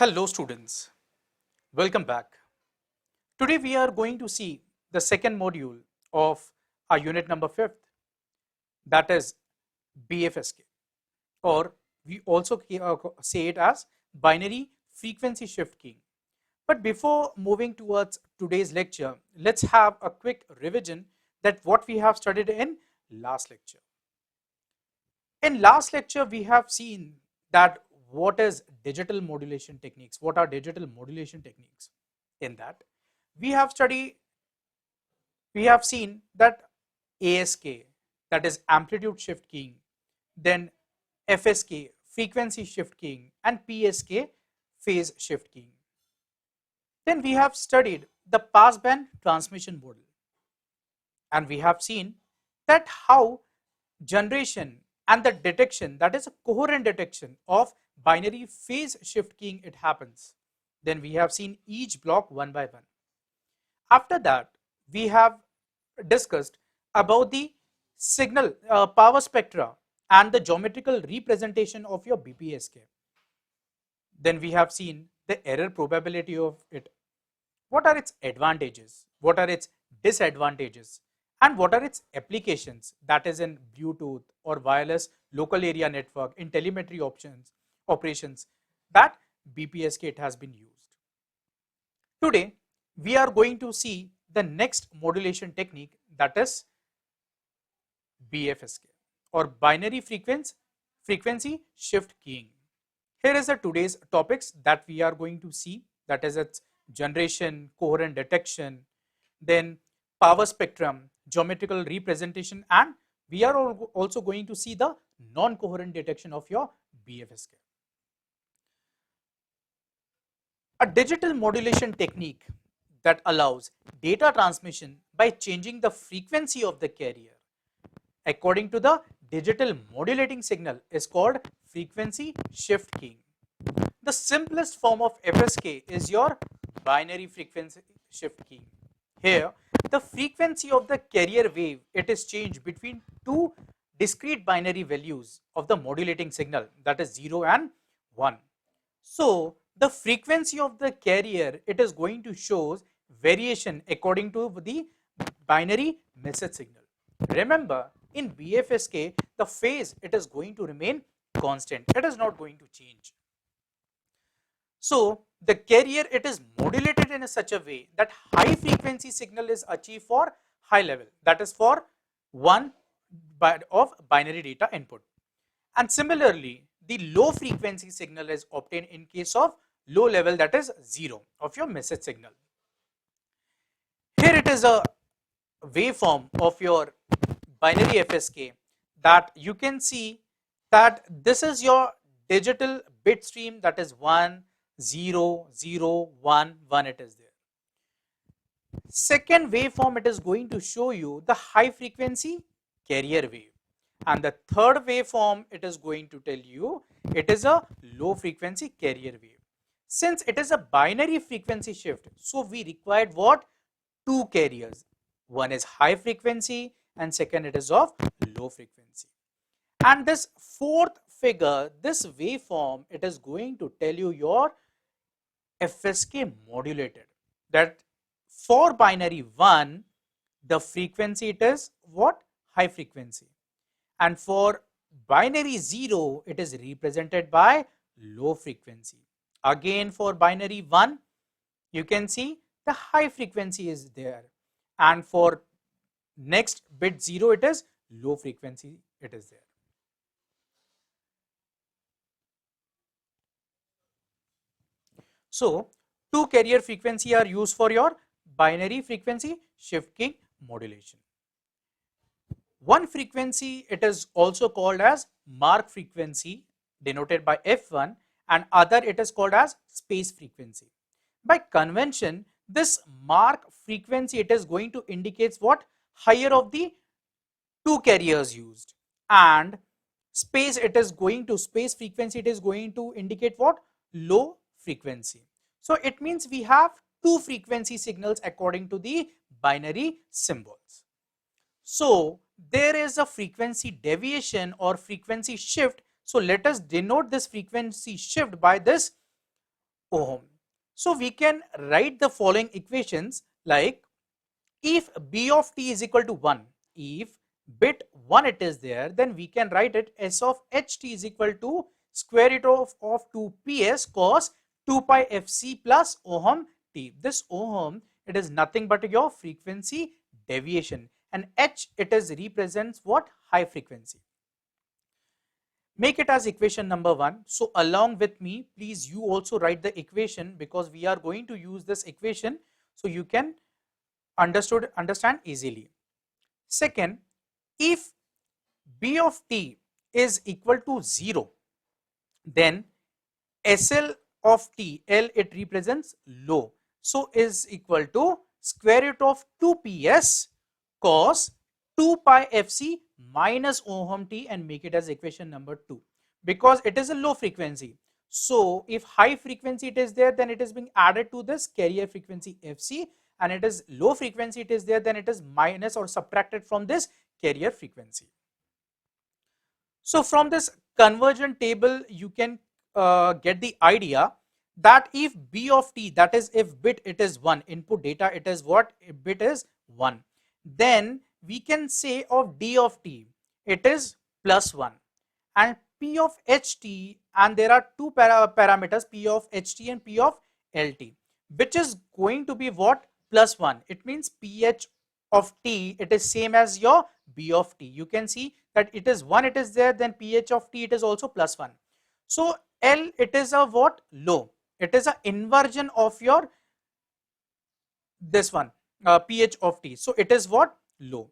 Hello students, welcome back. Today we are going to see the second module of our unit number 5th, that is BFSK, or we also say it as binary frequency shift keying. But before moving towards today's lecture, let's have a quick revision that what we have studied in last lecture. In last lecture we have seen that what is digital modulation techniques, what are digital modulation techniques. In that we have seen that ASK, that is amplitude shift keying, then FSK, frequency shift keying, and PSK, phase shift keying. Then we have studied the passband transmission model, and we have seen that how generation and the detection, that is a coherent detection of binary phase shift keying, it happens. Then we have seen each block one by one. After that, we have discussed about the signal power spectra and the geometrical representation of your BPSK. Then we have seen the error probability of it. What are its advantages? What are its disadvantages? And what are its applications, that is in Bluetooth or wireless local area network, in telemetry operations that BPSK it has been used. Today we are going to see the next modulation technique, that is BFSK, or binary frequency shift keying. Here is the today's topics that we are going to see, that is its generation, coherent detection, then power spectrum, geometrical representation, and we are also going to see the non-coherent detection of your BFSK. A digital modulation technique that allows data transmission by changing the frequency of the carrier according to the digital modulating signal is called frequency shift keying. The simplest form of FSK is your binary frequency shift keying. Here, the frequency of the carrier wave, it is changed between two discrete binary values of the modulating signal, that is 0 and 1. So, the frequency of the carrier, it is going to show variation according to the binary message signal. Remember, in BFSK, the phase, it is going to remain constant. It is not going to change. So, the carrier, it is modulated in such a way that high frequency signal is achieved for high level, that is for 1 of binary data input. And similarly, the low frequency signal is obtained in case of low level, that is 0 of your message signal. Here it is a waveform of your binary FSK that you can see that this is your digital bit stream, that is 1, 0, 0, 1, 1, it is there. Second waveform, it is going to show you the high frequency carrier wave, and the third waveform, it is going to tell you it is a low frequency carrier wave. Since it is a binary frequency shift, so we required what? Two carriers. One is high frequency and second it is of low frequency. And this fourth figure, this waveform, it is going to tell you your FSK modulated, that for binary 1, the frequency it is what? High frequency. And for binary 0, it is represented by low frequency. Again, for binary 1, you can see the high frequency is there, and for next bit 0, it is low frequency, it is there. So, two carrier frequency are used for your binary frequency shift keying modulation. One frequency, it is also called as mark frequency, denoted by F1, and other it is called as space frequency. By convention, this mark frequency, it is going to indicate what? Higher of the two carriers used, and space frequency, it is going to indicate what? Low frequency. So it means we have two frequency signals according to the binary symbols. So there is a frequency deviation or frequency shift. So let us denote this frequency shift by this ohm. So we can write the following equations like if b of t is equal to 1, if bit 1 it is there, then we can write it s of ht is equal to square root of 2 ps cos 2 pi fc plus ohm t. This ohm, it is nothing but your frequency deviation, and h it is represents what? High frequency. Make it as equation number 1. So along with me, please you also write the equation, because we are going to use this equation so you can understand easily. Second, if b of t is equal to 0, then SL of t, L it represents low, so is equal to square root of 2 ps cos 2 pi fc minus ohm t, and make it as equation number 2, because it is a low frequency. So if high frequency it is there, then it is being added to this carrier frequency fc, and it is low frequency it is there, then it is minus or subtracted from this carrier frequency. So from this conversion table, you can get the idea that if b of t, that is if bit it is 1, input data it is what? If bit is 1, then we can say of d of t, it is plus 1, and p of ht, and there are two parameters, p of ht and p of lt, which is going to be what? Plus 1. It means ph of t, it is same as your b of t. You can see that it is 1 it is there, then ph of t it is also plus 1. So L it is a what? Low. It is a inversion of your this one, ph of t. So it is what? Low.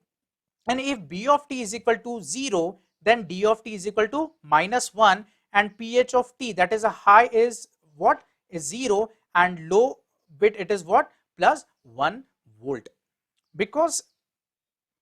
And if b of t is equal to 0, then d of t is equal to minus 1, and ph of t, that is a high, is what? Is 0, and low bit it is what? Plus 1 volt. Because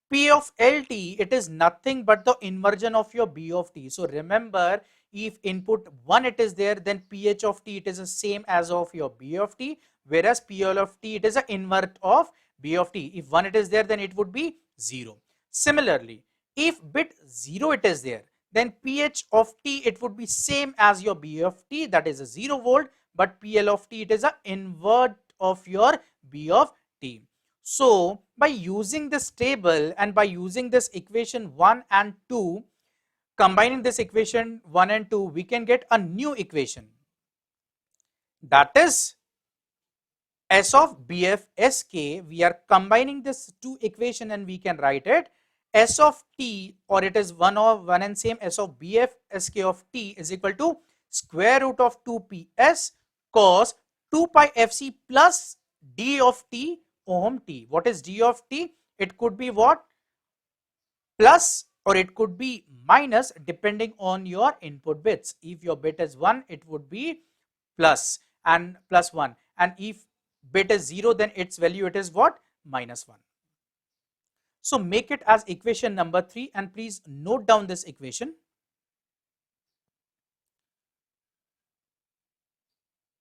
P of LT, it is nothing but the inversion of your B of T. So remember, if input 1 it is there, then PH of T it is the same as of your B of T, whereas PL of T it is an invert of B of T. If 1 it is there, then it would be 0. Similarly, if bit 0 it is there, then PH of T it would be same as your B of T, that is a 0 volt, but PL of T it is an invert of your B of T. So by using this table and by using this equation 1 and 2, combining this equation 1 and 2, we can get a new equation, that is S of BFSK. We are combining this two equation and we can write it S of t, or it is one and same, S of BFSK of t is equal to square root of 2 ps cos 2 pi fc plus d of t ohm t. What is d of t? It could be what? Plus, or it could be minus, depending on your input bits. If your bit is 1, it would be plus and plus 1, and if bit is 0, then its value it is what? Minus 1. So make it as equation number 3, and please note down this equation.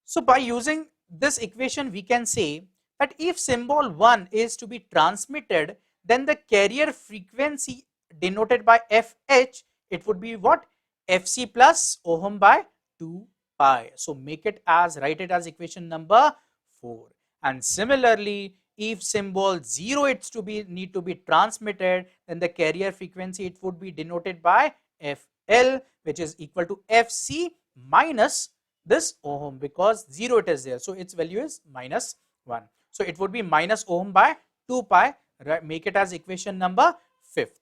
So by using this equation, we can say that if symbol 1 is to be transmitted, then the carrier frequency denoted by FH, it would be what? FC plus ohm by 2 pi. So make it as, write it as equation number 4. And similarly, if symbol 0 it's to be need to be transmitted, then the carrier frequency it would be denoted by FL, which is equal to FC minus this ohm, because 0 it is there, so its value is minus 1. So it would be minus ohm by 2 pi. Right? Make it as equation number 5th.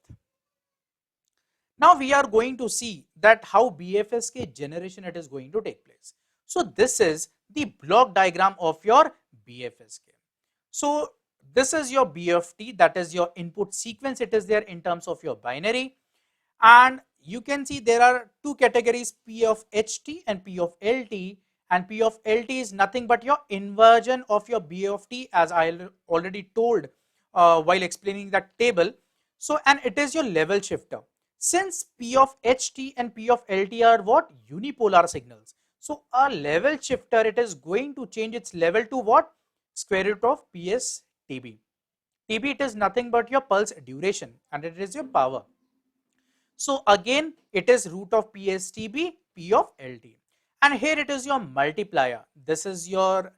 Now we are going to see that how BFSK generation it is going to take place. So this is the block diagram of your BFSK. So this is your BFT, that is your input sequence, it is there in terms of your binary, and you can see there are two categories, P of HT and P of LT, and P of LT is nothing but your inversion of your B of T, as I already told while explaining that table. So, and it is your level shifter. Since P of HT and P of LT are what? Unipolar signals. So a level shifter, it is going to change its level to what? Square root of PS TB. TB it is nothing but your pulse duration, and it is your power. So again, it is root of PSTB, P of LT. and here it is your multiplier. This is your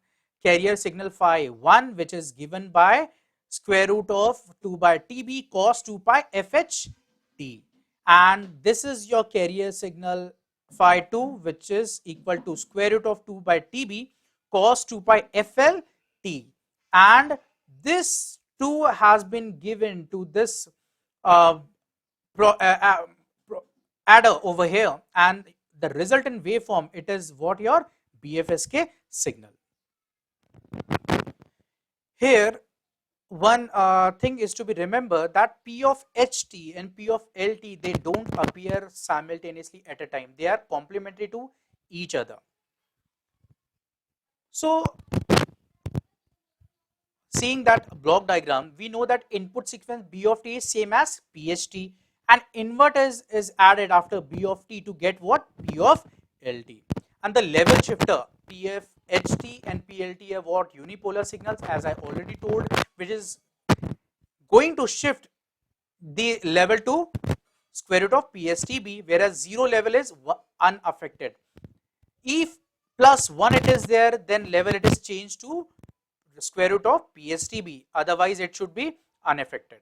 carrier signal phi 1, which is given by square root of 2 by TB cos 2 pi FH T, and this is your carrier signal phi 2, which is equal to square root of 2 by TB cos 2 pi FL T, and this 2 has been given to this uh, pro, pro, adder over here, and the resultant waveform, it is what your BFSK signal. Here one thing is to be remembered that P of HT and P of LT, they don't appear simultaneously at a time. They are complementary to each other. So seeing that block diagram, we know that input sequence B of T is same as PHT, and invert is added after B of T to get what? P of LT. And the level shifter PFHT and PLT are what? Unipolar signals, as I already told, which is going to shift the level to square root of PSTB, whereas 0 level is unaffected. If plus 1 it is there, then level it is changed to the square root of PSTB, otherwise it should be unaffected.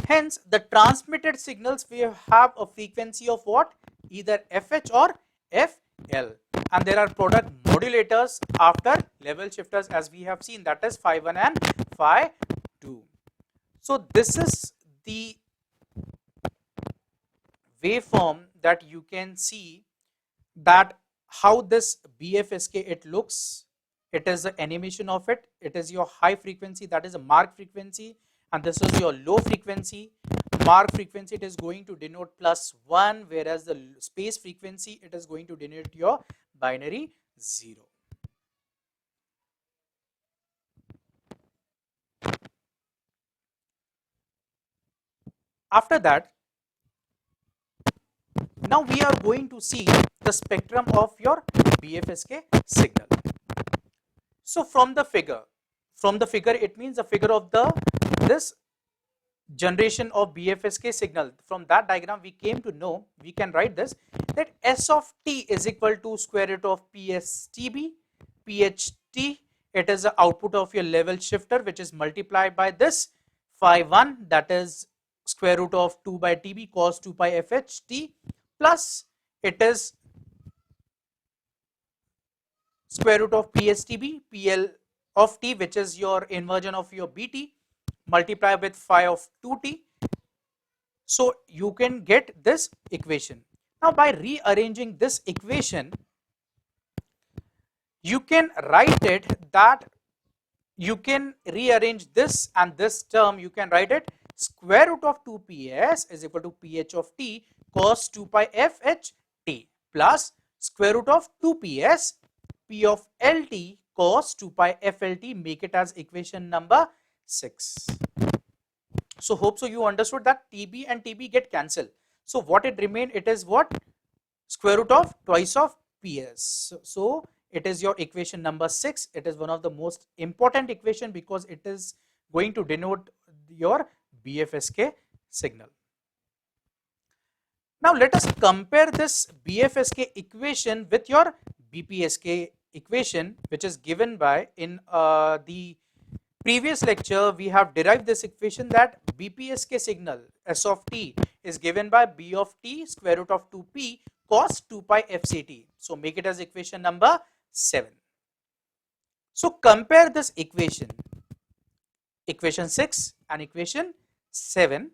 Hence, the transmitted signals we have a frequency of what? Either FH or FL, and there are product modulators after level shifters, as we have seen, that is phi 1 and phi 2. So this is the waveform that you can see, that how this BFSK it looks. It is the animation of it. It is your high frequency, that is a mark frequency, and this is your low frequency. Mark frequency, it is going to denote +1, whereas the space frequency, it is going to denote your binary 0. After that, now we are going to see the spectrum of your BFSK signal. So from the figure, it means the figure of this generation of BFSK signal. From that diagram, we came to know, we can write this, that S of T is equal to square root of PSTB, PHT. It is the output of your level shifter, which is multiplied by this phi 1, that is square root of 2 by TB cos 2 pi FHT, plus it is square root of PSTB, PL of T, which is your inversion of your BT, multiply with phi of 2T. So you can get this equation. Now by rearranging this equation, you can write it that you can rearrange this and this term, you can write it square root of 2PS is equal to PH of T cos 2 pi FHT plus square root of 2PS P of LT cos 2 pi FLT, make it as equation number 6. So hope so you understood that TB and TB get cancelled. So what it remain, it is what? Square root of twice of PS. So it is your equation number 6. It is one of the most important equation because it is going to denote your BFSK signal. Now let us compare this BFSK equation with your BPSK equation, which is given by in the previous lecture. We have derived this equation that BPSK signal S of T is given by B of T square root of 2P cos 2 pi FCT. So make it as equation number 7. So compare this equation 6 and equation 7.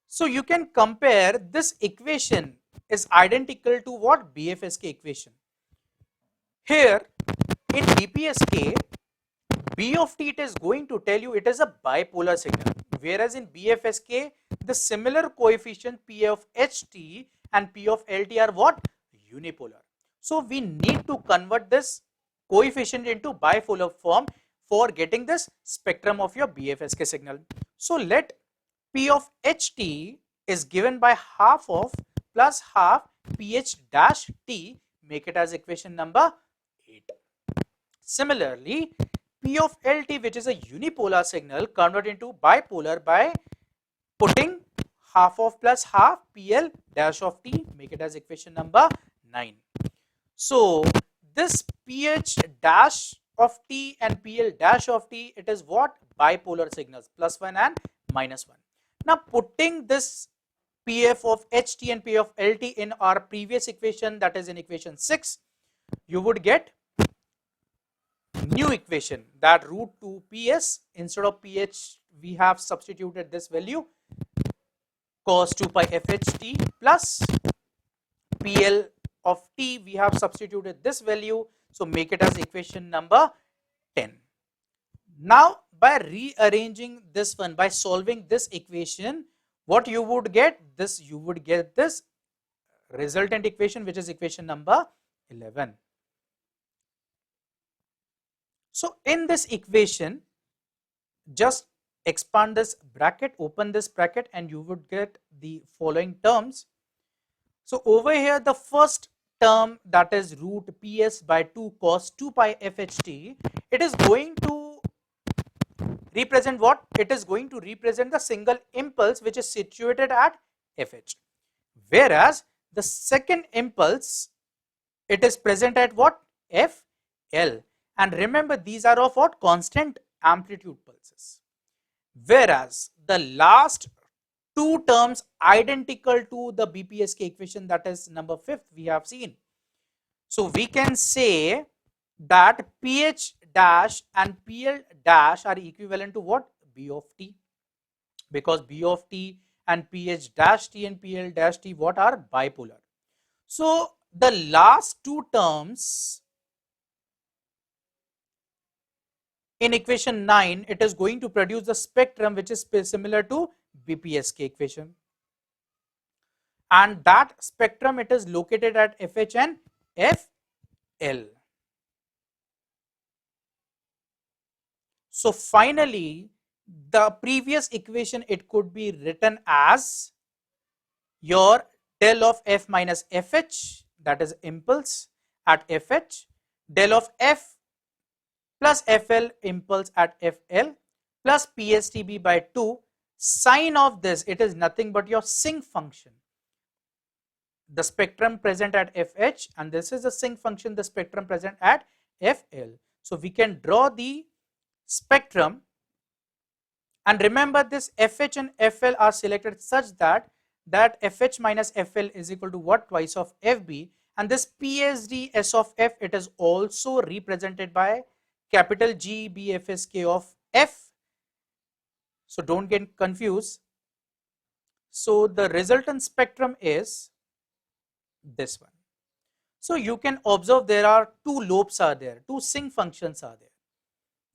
So you can compare this equation is identical to what? BFSK equation. Here in BPSK, B of T, it is going to tell you it is a bipolar signal, whereas in BFSK the similar coefficient P of HT and P of LT are what? Unipolar. So we need to convert this coefficient into bipolar form for getting this spectrum of your BFSK signal. So let P of HT is given by half of plus half PH dash T, make it as equation number 8. Similarly, P of LT, which is a unipolar signal, convert into bipolar by putting half of plus half PL dash of T, make it as equation number 9. So this PH dash of T and PL dash of T, it is what? Bipolar signals, +1 and -1. Now putting this PF of HT and PF of LT in our previous equation, that is in equation 6, you would get new equation that root 2 PS, instead of PH we have substituted this value cos 2 pi FHT plus PL of T, we have substituted this value, so make it as equation number 10. Now by rearranging this one, by solving this equation, what you would get? You would get this resultant equation, which is equation number 11. So in this equation, just expand this bracket, open this bracket, and you would get the following terms. So over here, the first term, that is root PS by 2 cos 2 pi FHT, it is going to represent what? It is going to represent the single impulse which is situated at FH. Whereas the second impulse, it is present at what? FL. And remember, these are of what? Constant amplitude pulses. Whereas the last two terms identical to the BPSK equation, that is number 5th, we have seen. So we can say that PH dash and PL dash are equivalent to what? B of T. Because B of T and PH dash T and PL dash T, what are? Bipolar. So the last two terms in equation 9, it is going to produce the spectrum which is similar to BPSK equation. And that spectrum, it is located at FH and FL. So finally, the previous equation, it could be written as your del of F minus FH, that is impulse at FH, del of F plus FL impulse at FL plus PSTB by 2. Sine of this, it is nothing but your sinc function, the spectrum present at FH, and this is the sinc function, the spectrum present at FL. So we can draw the spectrum, and remember this FH and FL are selected such that FH minus FL is equal to what? Twice of FB, and this PSD S of F, it is also represented by capital G BFSK of F. So don't get confused. So the resultant spectrum is this one. So you can observe there are two lobes are there, two sinc functions are there.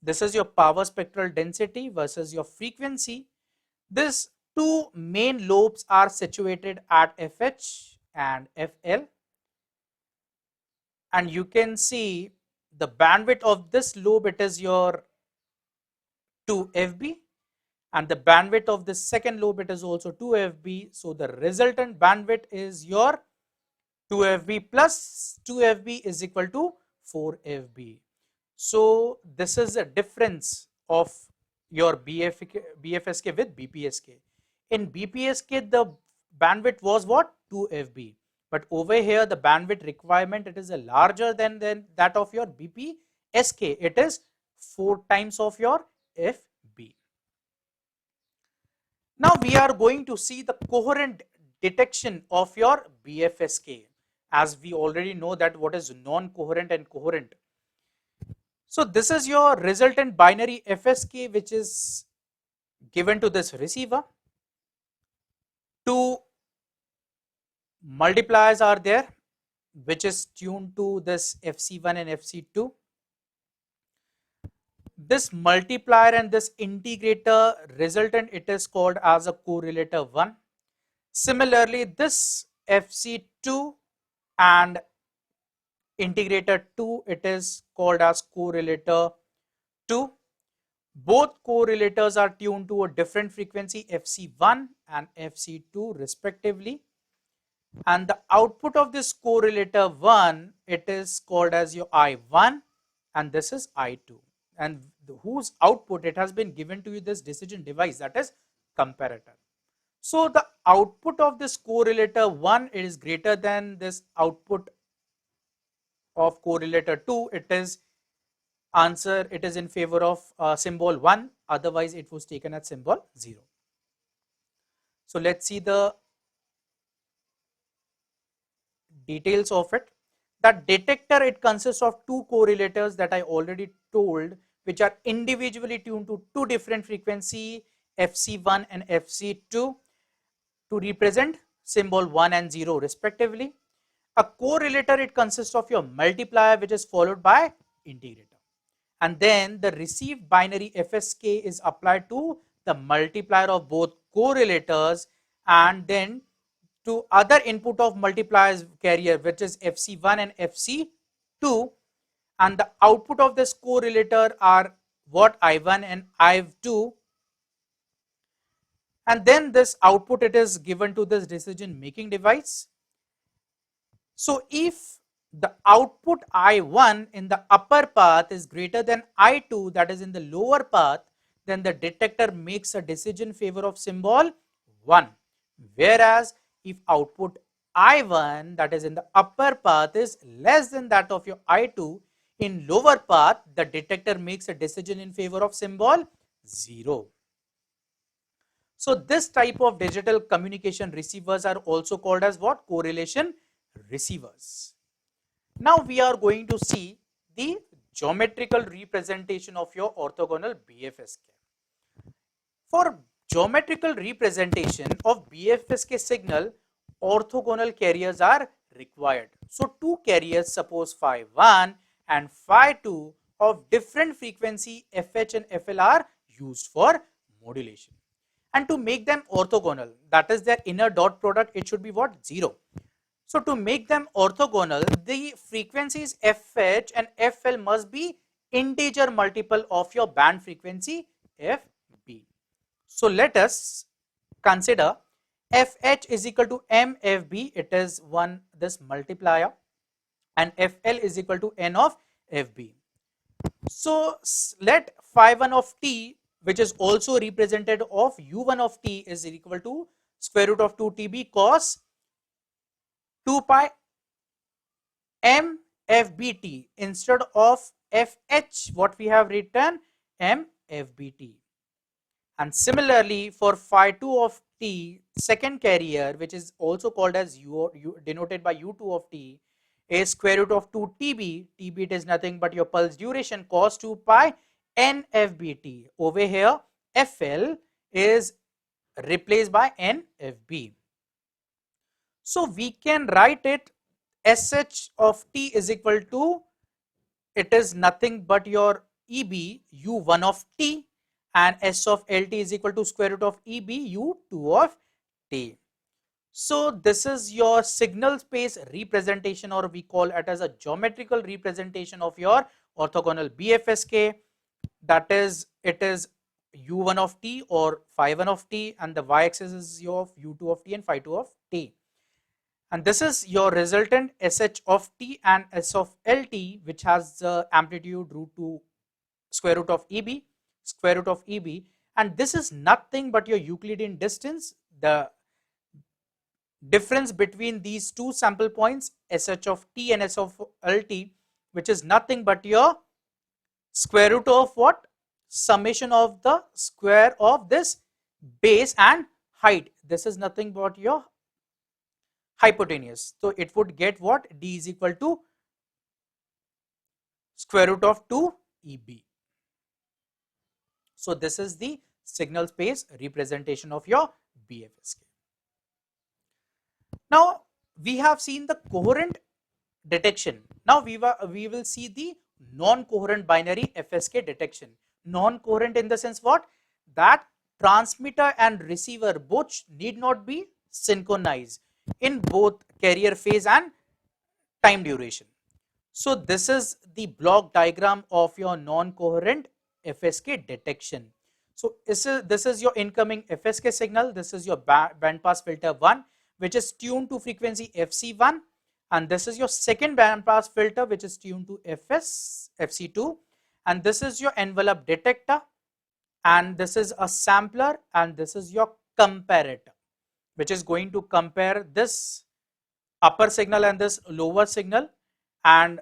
This is your power spectral density versus your frequency. These two main lobes are situated at FH and FL. And you can see the bandwidth of this lobe, it is your 2 FB. And the bandwidth of the second lobe, it is also 2 FB. So the resultant bandwidth is your 2 FB plus 2 FB is equal to 4 FB. So this is a difference of your BFSK with BPSK. In BPSK, the bandwidth was what? 2 FB. But over here, the bandwidth requirement, it is a larger than that of your BPSK. It is 4 times of your FB. Now we are going to see the coherent detection of your BFSK, as we already know that what is non-coherent and coherent. So this is your resultant binary FSK, which is given to this receiver. Two multipliers are there, which is tuned to this FC1 and FC2. This multiplier and this integrator resultant, it is called as a correlator 1. Similarly, this FC2 and integrator 2, it is called as correlator 2. Both correlators are tuned to a different frequency, FC1 and FC2 respectively. And the output of this correlator 1, it is called as your I1, and this is I2. And whose output, it has been given to you this decision device, that is comparator. So the output of this correlator 1 is greater than this output of correlator 2, it is answer, it is in favor of symbol 1, otherwise it was taken as symbol 0. So let's see the details of it. That detector, it consists of two correlators that I already told, which are individually tuned to two different frequency, FC1 and FC2, to represent symbol 1 and 0 respectively. A correlator, it consists of your multiplier, which is followed by integrator, and then the received binary FSK is applied to the multiplier of both correlators, and then to other input of multipliers carrier, which is FC1 and FC2, and the output of this correlator are what, I1 and I2, and then this output, it is given to this decision making device. So if the output I1 in the upper path is greater than I2, that is in the lower path, then the detector makes a decision in favor of symbol 1. Whereas if output I1, that is in the upper path, is less than that of your I2, in lower path, the detector makes a decision in favor of symbol 0. So this type of digital communication receivers are also called as what? Correlation receivers. Now we are going to see the geometrical representation of your orthogonal BFSK. For geometrical representation of BFSK signal, orthogonal carriers are required. So two carriers, suppose phi 1 and phi 2 of different frequency FH and FL are used for modulation. And to make them orthogonal, that is their inner dot product, it should be what? 0. So to make them orthogonal, the frequencies FH and FL must be integer multiple of your band frequency FB. So let us consider FH is equal to MFB, it is this multiplier, and FL is equal to N of FB. So let phi 1 of t, which is also represented of u1 of t, is equal to square root of 2tb cos 2 pi MFBT, instead of FH what we have written MFBT. And similarly for phi 2 of t, second carrier, which is also called as denoted by u2 of t, is square root of 2tb. tb, it is nothing but your pulse duration cos 2 pi NFBT. Over here FL is replaced by NFB. So we can write it SH of t is equal to, it is nothing but your EB U1 of t, and S of LT is equal to square root of EB U2 of t. So this is your signal space representation, or we call it as a geometrical representation of your orthogonal BFSK. That is, it is U1 of t or phi 1 of t, and the y-axis is your U2 of t and phi 2 of t. And this is your resultant SH of t and S of LT, which has the amplitude root 2 square root of EB, square root of EB, and this is nothing but your Euclidean distance, the difference between these two sample points, SH of t and S of LT, which is nothing but your square root of what? Summation of the square of this base and height. This is nothing but your hypotenuse. So it would get what? D is equal to square root of 2 EB. So this is the signal space representation of your BFSK. Now we have seen the coherent detection. Now we will see the non-coherent binary FSK detection. Non-coherent in the sense what? That transmitter and receiver both need not be synchronized in both carrier phase and time duration. So this is the block diagram of your non-coherent FSK detection. So this is your incoming FSK signal. This is your band pass filter 1, which is tuned to frequency FC1, and this is your second band pass filter, which is tuned to FC2, and this is your envelope detector, and this is a sampler, and this is your comparator. which is going to compare this upper signal and this lower signal, and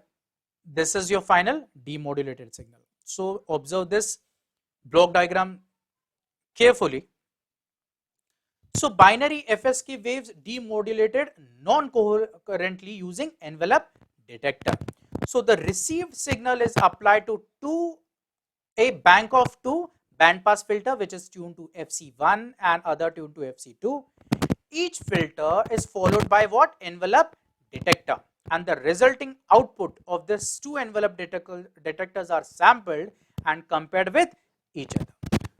this is your final demodulated signal. So observe this block diagram carefully. So binary FSK waves demodulated non-coherently using envelope detector. So the received signal is applied to a bank of two band pass filter, which is tuned to FC1 and other tuned to FC2. Each filter is followed by what? Envelope detector, and the resulting output of these two envelope detectors are sampled and compared with each other.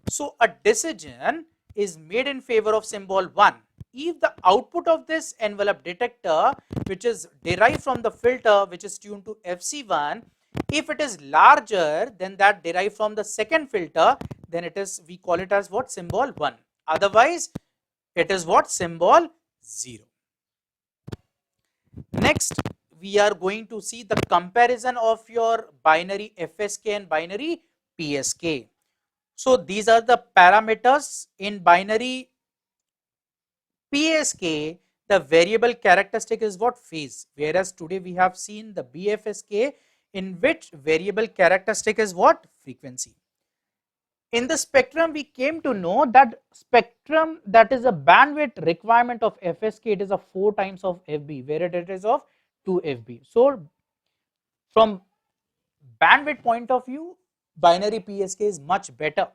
So a decision is made in favor of symbol 1 if the output of this envelope detector, which is derived from the filter which is tuned to FC1, if it is larger than that derived from the second filter, then it is, we call it as what? Symbol 1. Otherwise it is what? Symbol 0. Next, we are going to see the comparison of your binary FSK and binary PSK. So these are the parameters in binary PSK. The variable characteristic is what? Phase. Whereas today we have seen the BFSK, in which variable characteristic is what? Frequency. In the spectrum, we came to know that spectrum, that is a bandwidth requirement of FSK, it is a 4 times of FB, where it is of 2 FB. So from bandwidth point of view, binary PSK is much better,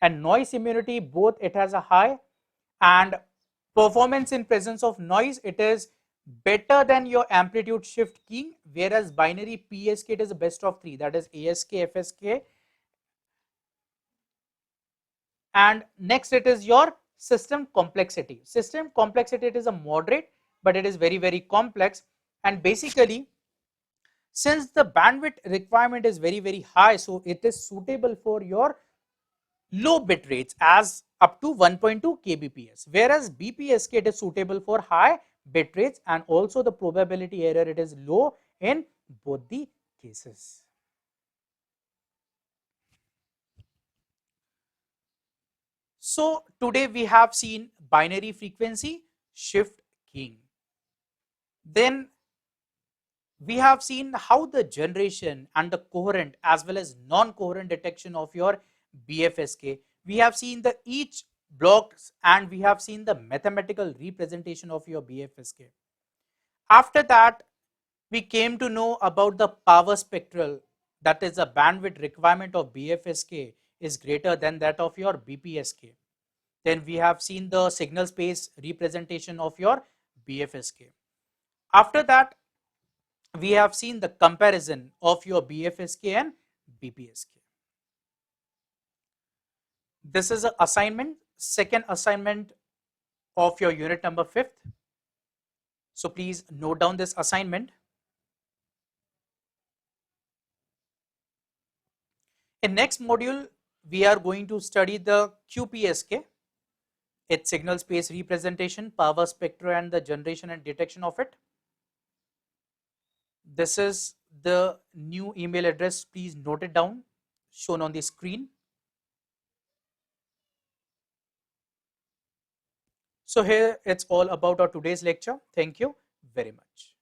and noise immunity, both it has a high, and performance in presence of noise, it is better than your amplitude shift keying, whereas binary PSK, it is the best of 3, that is ASK, FSK, and next it is your system complexity. System complexity, it is a moderate, but it is very complex, and basically since the bandwidth requirement is very high, so it is suitable for your low bit rates as up to 1.2 kbps, whereas BPSK, it is suitable for high bit rates, and also the probability error, it is low in both the cases. So today we have seen binary frequency shift keying. Then we have seen how the generation and the coherent as well as non-coherent detection of your BFSK. We have seen the each blocks, and we have seen the mathematical representation of your BFSK. After that, we came to know about the power spectral, that is the bandwidth requirement of BFSK is greater than that of your BPSK. Then we have seen the signal space representation of your BFSK. After that, we have seen the comparison of your BFSK and BPSK. This is an assignment, second assignment of your unit number 5th. So please note down this assignment. In next module, we are going to study the QPSK, its signal space representation, power spectra, and the generation and detection of it. This is the new email address. Please note it down, shown on the screen. So here it's all about our today's lecture. Thank you very much.